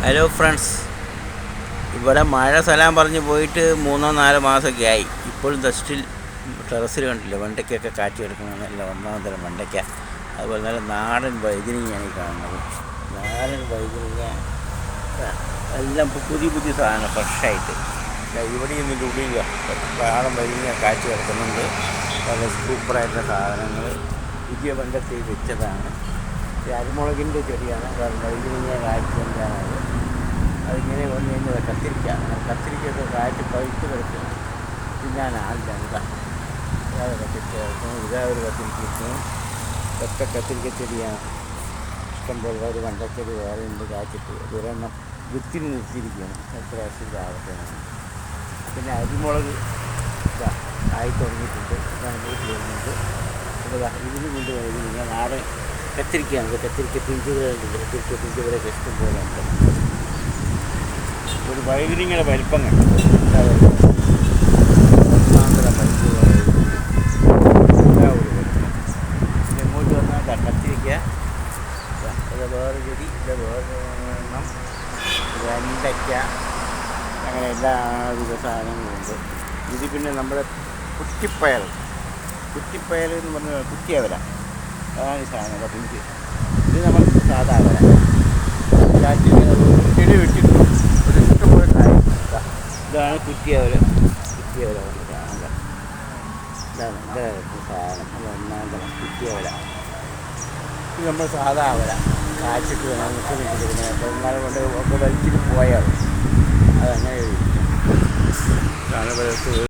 Hello friends, ഇവിടെ മഴ സലാം പറഞ്ഞ് പോയിട്ട് 3-4 മാസമൊക്കെ ആയി. ഇപ്പോഴും സ്റ്റിൽ ടെറസിൽ കണ്ടില്ല വെണ്ടയ്ക്കൊക്കെ കാറ്റ് കിടക്കുന്ന നല്ല ഒന്നാം തരം വെണ്ടയ്ക്ക. അതുപോലെ നല്ല നാടൻ വൈദ്യുതിയാണ് ഈ കാണുന്നത്. നാടൻ വൈദ്യുതിക എല്ലാം പുതിയ പുതിയ സാധനം ഫ്രഷായിട്ട് ഇവിടെ നിന്നിട്ട് ഉള്ളിൽ നാടൻ വൈദ്യുതിക കാറ്റ് കിടക്കുന്നുണ്ട്. നല്ല സൂപ്പറായിട്ടുള്ള സാധനങ്ങൾ പുതിയ വെണ്ടത്തിൽ വെച്ചതാണ്. അരിമുളകിൻ്റെ ചെടിയാണ്. വൈദ്യുതിക കാറ്റ് കൊണ്ടാണത്. അതിങ്ങനെ വന്നു കഴിഞ്ഞാൽ കത്തിരിക്കൊക്കെ കാറ്റ് പഴുത്ത് കിടക്കുന്നു. തിന്നാൻ ആളില്ല. ഇതാ കത്തിരിക്ക കിടക്കുന്നു. ഇതാ ഒരു കത്തിരിക്കുന്നു. ഒറ്റ കത്തിരിക്ക ചെടിയാണ്. ഇഷ്ടംപോലെ ഒരു വെണ്ടച്ചെടി വേറെ ഉണ്ട്. കാച്ചിട്ട് ഒരെണ്ണം വിത്തിന് നിർത്തിയിരിക്കുകയാണ്. എത്ര വർഷത്തിലാവട്ടെ. പിന്നെ അരിമുളക് ഇതാ ആയി തുടങ്ങിയിട്ടുണ്ട്. ഇതാണ് വീട്ടിൽ വരുന്നുണ്ട്. ഇതാ ഇതിന് കൊണ്ട് കഴിഞ്ഞാൽ നാടൻ കത്തിരിക്കുകയാണ്. കത്തിരിക്ക പിഞ്ചുകളുണ്ട്. കത്തിരിക്ക പിഞ്ചുകളൊക്കെ ഇഷ്ടം പോലെ ഉണ്ട്. ഒരു വൈദ്യുതിയുടെ വലിപ്പം കണ്ടു. ഇങ്ങോട്ട് വന്നാൽ കത്തിരിക്ക. ഇത് വേറെ ചെടി. ഇത് വേറെ എണ്ണം വെണ്ടയ്ക്ക. അങ്ങനെ എല്ലാവിധ സാധനങ്ങളുണ്ട്. ഇത് പിന്നെ നമ്മുടെ കുറ്റിപ്പയർ എന്ന് പറഞ്ഞാൽ കുറ്റിയവര. അതാണ് ഈ സാധനം. പിഞ്ച് ഇത് നമ്മൾ സാധാ അവര. ചെടി വെട്ടിട്ടു ഒരു ഇഷ്ടംപോലെ കാര്യം. ഇതാണ് കുറ്റിയവര. ഇതാണ് സാധനം. ഒന്നാം തരം കുറ്റിയവര. ഇത് നമ്മൾ സാധാ അവര. കാച്ചിട്ട് വേണം നിൽക്കുന്നില്ല. പെരുന്നാൾ കൊണ്ട് ഒക്കെ വലിച്ചിട്ട് പോയാൽ അതങ്ങനെ